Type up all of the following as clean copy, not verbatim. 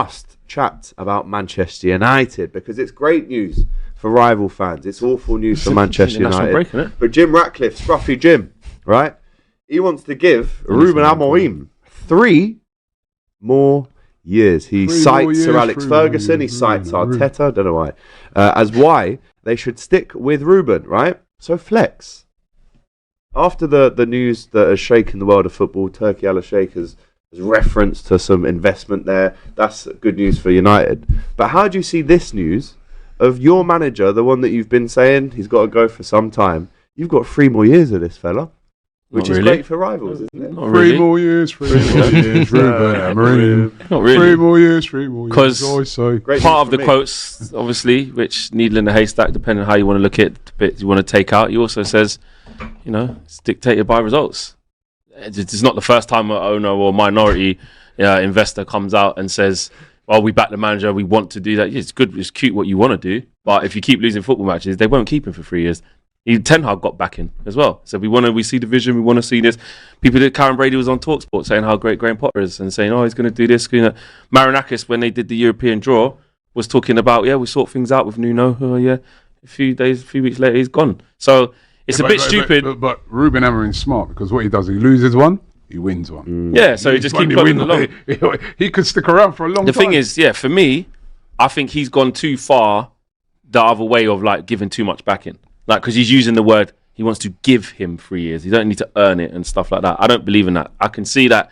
must chat about Manchester United because it's great news for rival fans. It's awful news for Manchester United. Break, isn't it? But Jim Ratcliffe, Scruffy Jim, right? He wants to give Ruben Amorim 3 more years. He cites Sir Alex Ferguson. He cites Arteta. Don't know why. As why they should stick with Ruben, right? So Flex. After the news that has shaken the world of football, Turkey Al-Sheikh has reference to some investment there. That's good news for United. But how do you see this news of your manager, the one that you've been saying he's got to go for some time? You've got 3 more years of this fella, which is great for rivals, isn't it? Not really. 3 more years, 3 more years, Ruben Amorim. Not really. 3 more years, 3 more years. Because part of the quotes, obviously, which needle in the haystack, depending on how you want to look at it, the bit you want to take out, he also says, it's dictated by results. It's not the first time an owner or minority investor comes out and says, well, we back the manager, we want to do that. Yeah, it's good, it's cute what you want to do, but if you keep losing football matches, they won't keep him for 3 years. Ten Hag got backing as well. So we see the vision, we want to see this. People did. Karen Brady was on TalkSport saying how great Graham Potter is and saying, he's going to do this. Marinakis, when they did the European draw, was talking about, we sort things out with Nuno. A few weeks later, he's gone. So it's a bit stupid. But Ruben Amorim's smart because what he does, he loses one, he wins one. Yeah, so he just keeps putting along. He could stick around for a long time. The thing is, for me, I think he's gone too far the other way of giving too much backing. Because he's using the word, he wants to give him 3 years. You don't need to earn it and stuff like that. I don't believe in that. I can see that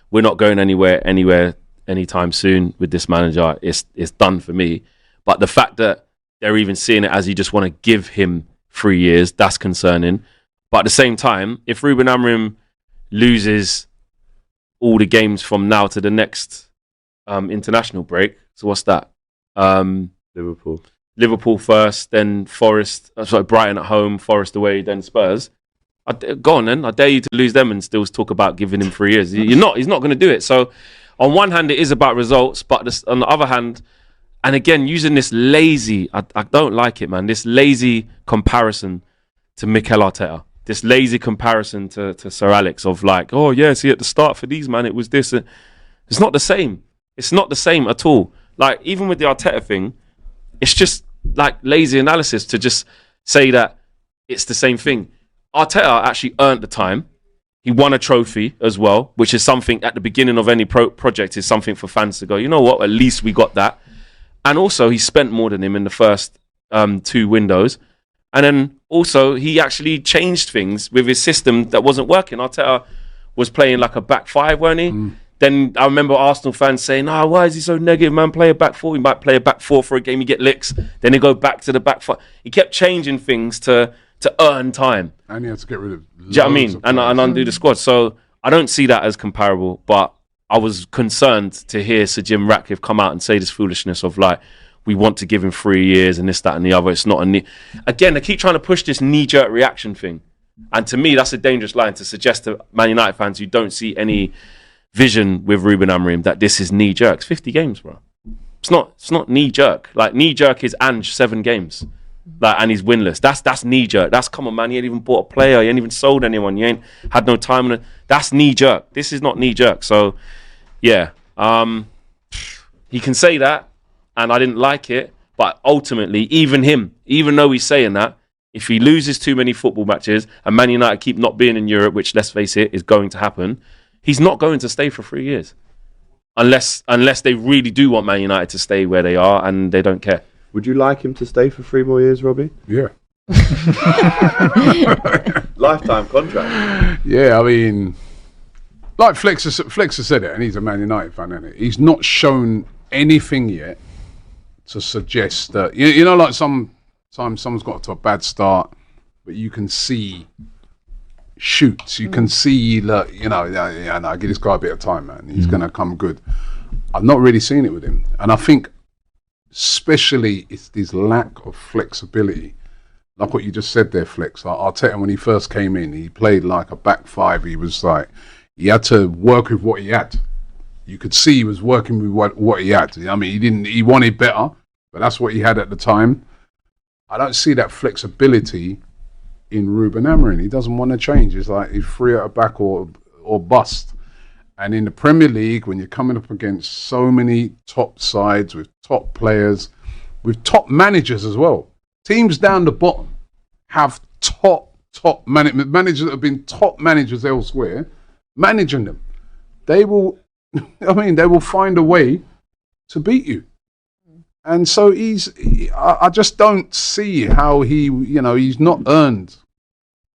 we're not going anywhere anytime soon with this manager. It's done for me. But the fact that they're even seeing it as you just want to give him 3 years, that's concerning. But at the same time, if Ruben Amorim loses all the games from now to the next international break, so what's that? Liverpool first, then Brighton at home, Forest away, then Spurs. Go on then. I dare you to lose them and still talk about giving him 3 years. He's not going to do it. So on one hand, it is about results, but on the other hand, and again, using this lazy, I don't like it, man, this lazy comparison to Mikel Arteta. This lazy comparison to Sir Alex of see, at the start for these, man, it was this. It's not the same. It's not the same at all. Even with the Arteta thing, it's just lazy analysis to just say that it's the same thing. Arteta actually earned the time. He won a trophy as well, which is something at the beginning of any project is something for fans to go, you know what, at least we got that. And also he spent more than him in the first 2 windows. And then also he actually changed things with his system that wasn't working. Arteta was playing like a back 5, weren't he? Then I remember Arsenal fans saying, why is he so negative, man? Play a back 4. He might play a back 4 for a game, you get licks. Then he go back to the back 5. He kept changing things to earn time. And he had to get rid of Do you know what I mean? And undo the squad. So I don't see that as comparable, but I was concerned to hear Sir Jim Ratcliffe come out and say this foolishness of we want to give him 3 years and this, that and the other. It's not Again, they keep trying to push this knee-jerk reaction thing. And to me, that's a dangerous line to suggest to Man United fans who don't see any vision with Ruben Amorim that this is knee-jerk. It's 50 games, bro. It's not knee-jerk. Knee-jerk is Ange 7 games. And he's winless. That's knee-jerk. That's, come on, man, you ain't even bought a player. You ain't even sold anyone. You ain't had no time on it. That's knee-jerk. This is not knee-jerk. So, yeah. He can say that, and I didn't like it, but ultimately, even though he's saying that, if he loses too many football matches and Man United keep not being in Europe, which, let's face it, is going to happen, he's not going to stay for 3 years. Unless they really do want Man United to stay where they are and they don't care. Would you like him to stay for 3 more years, Robbie? Yeah. Lifetime contract. Yeah, I mean, like Flex has said it, and he's a Man United fan, isn't he? He's not shown anything yet to suggest that, like sometimes someone's got to a bad start, but you can see shoots. You can see that, I give this guy a bit of time, man. He's going to come good. I've not really seen it with him. And I think especially it's this lack of flexibility. Like what you just said there, Flex. Arteta, when he first came in, he played like a back 5. He was he had to work with what he had. You could see he was working with what he had. I mean, he wanted better, but that's what he had at the time. I don't see that flexibility in Ruben Amorim. He doesn't want to change. It's like he's free at a back or bust. And in the Premier League, when you're coming up against so many top sides with top players, with top managers as well, teams down the bottom have top managers that have been top managers elsewhere, managing them. They will, they will find a way to beat you. And so I just don't see how he's not earned.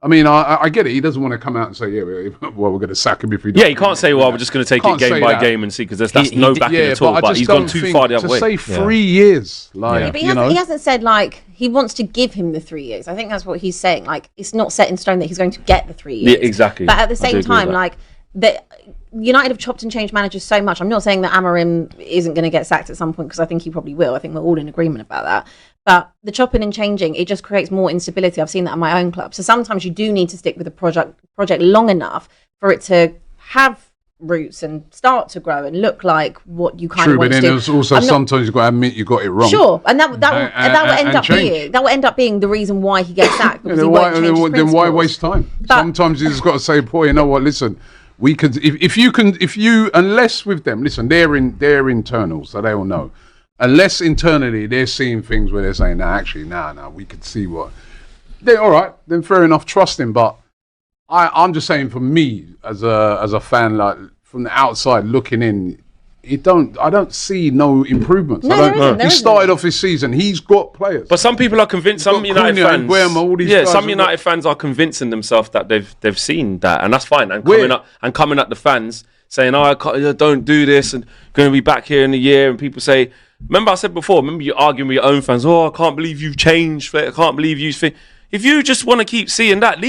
I mean, I get it. He doesn't want to come out and say, yeah, well, we're going to sack him if we don't. Yeah, he can't say, well, we're just going to take it game by game and see, because that's no backing at all. But he's gone too far the other way. To say 3 years, but he hasn't said, like, he wants to give him the 3 years. I think that's what he's saying. Like, it's not set in stone that he's going to get the 3 years. Yeah, exactly. But at the same time, like, United have chopped and changed managers so much. I'm not saying that Amorim isn't going to get sacked at some point, because I think he probably will. I think we're all in agreement about that. But the chopping and changing, it just creates more instability. I've seen that at my own club. So sometimes you do need to stick with a project long enough for it to have roots and start to grow and look like what you kind of want to do. True, but then also sometimes you've got to admit you got it wrong. Sure, and that will end up being the reason why he gets sacked. Because then why waste time? Sometimes you just got to say, boy, you know what? Listen, we could if you unless with them, listen, they're internals, so they all know. Unless internally they're seeing things where they're saying, nah, we could see what. Then all right, then fair enough, trust him. But I'm just saying, for me as a fan, like from the outside looking in, I don't see no improvements. No, he started off his season. He's got players. But some people are convinced. Some United fans, some United fans are convincing themselves that they've seen that, and that's fine. And coming at the fans saying, "Oh, I don't do this," and going to be back here in a year. And people say, "Remember I said before? Remember you arguing with your own fans? Oh, I can't believe you've changed. I can't believe you've." If you just want to keep seeing that,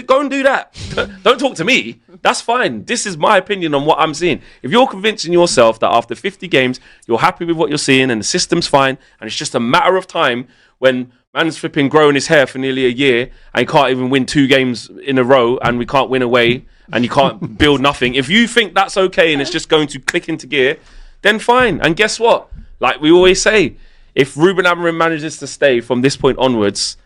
go and do that. Don't talk to me. That's fine. This is my opinion on what I'm seeing. If you're convincing yourself that after 50 games, you're happy with what you're seeing and the system's fine, and it's just a matter of time when man's flipping growing his hair for nearly a year and he can't even win 2 games in a row and we can't win away and you can't build nothing. If you think that's okay and it's just going to click into gear, then fine. And guess what? Like we always say, if Ruben Amorim manages to stay from this point onwards,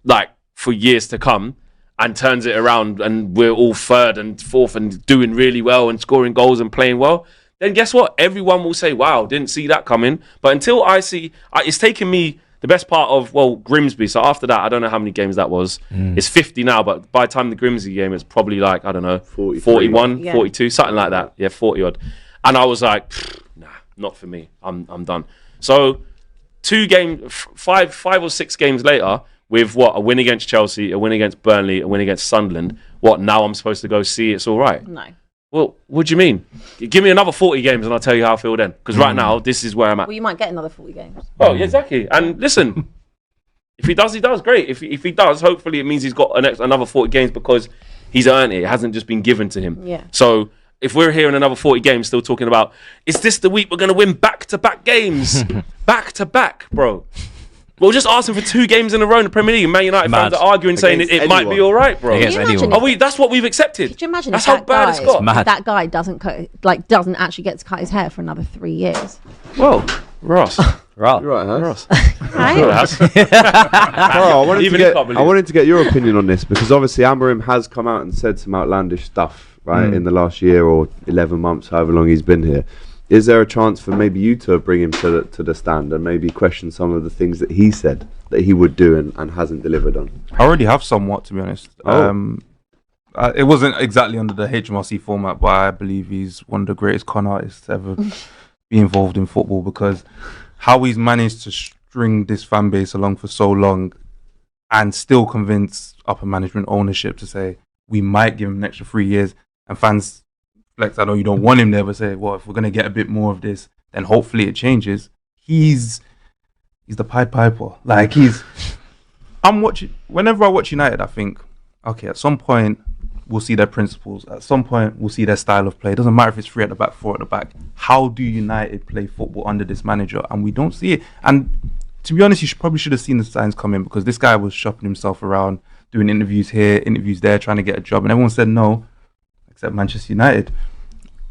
like for years to come, and turns it around and we're all third and fourth and doing really well and scoring goals and playing well, then guess what? Everyone will say, wow, didn't see that coming. But until I see, it's taken me the best part of, Grimsby. So after that, I don't know how many games that was. It's 50 now, but by the time the Grimsby game, it's probably like, I don't know, 41, 42, something like that. Yeah, 40 odd. And I was like, nah, not for me. I'm done. So 2 games, 5 or 6 games later, with a win against Chelsea, a win against Burnley, a win against Sunderland, now I'm supposed to go see it's all right? No. Well, what do you mean? Give me another 40 games and I'll tell you how I feel then. Because right now, this is where I'm at. Well, you might get another 40 games. Oh, yeah, exactly. And listen, if he does, he does. Great. If he does, hopefully it means he's got another 40 games because he's earned it. It hasn't just been given to him. Yeah. So if we're here in another 40 games still talking about, is this the week we're going to win back-to-back games? Back-to-back, bro. We'll just ask him for 2 games in a row in the Premier League. Man United fans are arguing, saying it might be all right, bro. That's what we've accepted. Could you imagine that's how bad it's got. If that guy doesn't actually get to cut his hair for another 3 years? Well, Ross. You're right, huh? Ross. Right? I wanted to get your opinion on this, because obviously Amorim has come out and said some outlandish stuff, right, in the last year or 11 months, however long he's been here. Is there a chance for maybe you to bring him to the stand and maybe question some of the things that he said that he would do and hasn't delivered on? I already have somewhat, to be honest. It wasn't exactly under the HMRC format, but I believe he's one of the greatest con artists to ever be involved in football, because how he's managed to string this fan base along for so long and still convince upper management ownership to say, we might give him an extra 3 years, and fans flex, I know you don't want him there, but say, well, if we're going to get a bit more of this, then hopefully it changes. He's the Pied Piper. Like, whenever I watch United, I think, okay, at some point, we'll see their principles. At some point, we'll see their style of play. It doesn't matter if it's 3 at the back, 4 at the back. How do United play football under this manager? And we don't see it. And to be honest, you probably should have seen the signs come in, because this guy was shopping himself around, doing interviews here, interviews there, trying to get a job. And everyone said no, except Manchester United,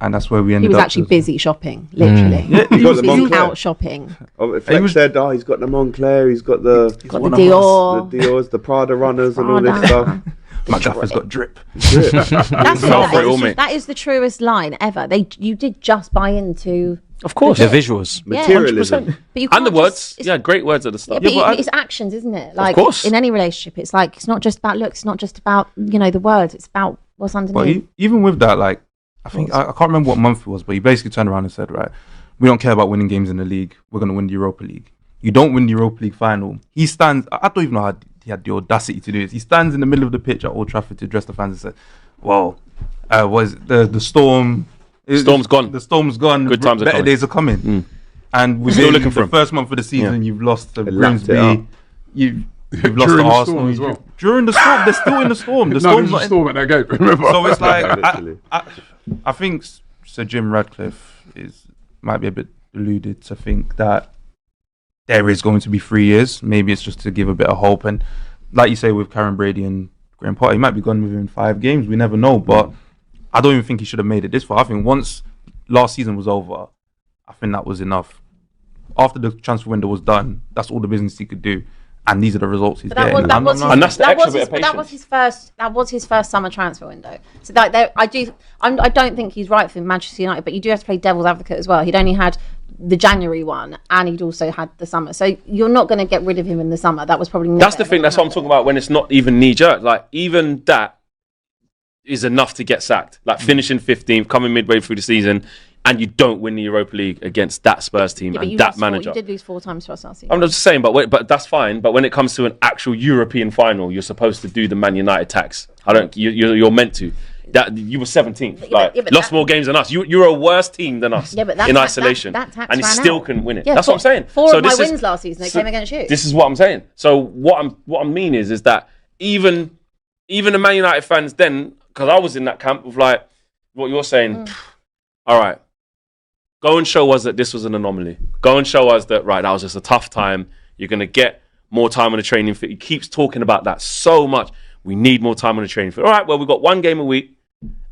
and that's where we ended up. He was actually busy shopping, literally. Yeah, he was busy out shopping. Flex said, he's got the Moncler, he's got the Dior, the Dior's, the Prada runners and all this stuff. Matt Gaffer's got drip. That is the truest line ever. You did just buy into. Of course. The visuals. Materialism. But you And the can't words. just- Great words at the start. but it's actions, isn't it? Like, course. in any relationship, it's like, it's not just about looks, it's not just about, the words, it's about what's underneath. But even with that, like, I think, I can't remember what month it was, but he basically turned around and said, right, we don't care about winning games in the league. We're going to win the Europa League. You don't win the Europa League final. He stands, I don't even know how he had the audacity to do this. He stands in the middle of the pitch at Old Trafford to address the fans and said, well, was the storm... Storm's gone. The storm's gone. Good times are Better coming. days are coming. And within Still looking for the him. first month of the season, you've lost to They lapped it Grimsby. up. You've lost During to the Arsenal. storm as well. During the storm, they're still in the storm. The No, storm's there's a not storm at that game. Remember? So it's like Literally. I think Sir Jim Radcliffe might be a bit deluded to think that there is going to be 3 years. Maybe it's just to give a bit of hope. And like you say with Karen Brady and Graham Potter, he might be gone within 5 games. We never know. But I don't even think he should have made it this far. I think once last season was over, I think that was enough. After the transfer window was done, that's all the business he could do. And these are the results he's But getting. And that's the extra bit of that was his first. That was his first summer transfer window. So I don't think he's right for Manchester United. But you do have to play devil's advocate as well. He'd only had the January one, and he'd also had the summer. So you're not going to get rid of him in the summer. That was probably. That's the thing. That's what I'm talking about when it's not even knee jerk. Like, even that is enough to get sacked. Like, finishing 15th, coming midway through the season, and you don't win the Europa League against that Spurs team and that manager. You did lose 4 times to us last season. I'm just saying, but that's fine. But when it comes to an actual European final, you're supposed to do the Man United tax. You're meant to. That you were 17th, lost more games than us. You're a worse team than us in isolation, that tax and you ran still out. couldn't win it. Yeah, That's what I'm saying. Four of my wins last season, they came against you. This is what I'm saying. So what I mean is that even the Man United fans then, because I was in that camp of like what you're saying. All right, go and show us that this was an anomaly. Go and show us that that was just a tough time. You're gonna get more time on the training field. He keeps talking about that so much. We need more time on the training field. All right, well, we've got 1 game a week,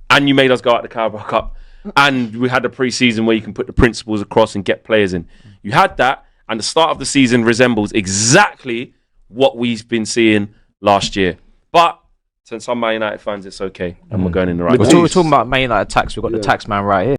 and you made us go out the Carabao Cup, and we had a pre-season where you can put the principles across and get players in. You had that, and the start of the season resembles exactly what we've been seeing last year. But to some Man United fans, it's okay, and we're going in the right We're direction. talking about Man United tax. We've got the tax man right here.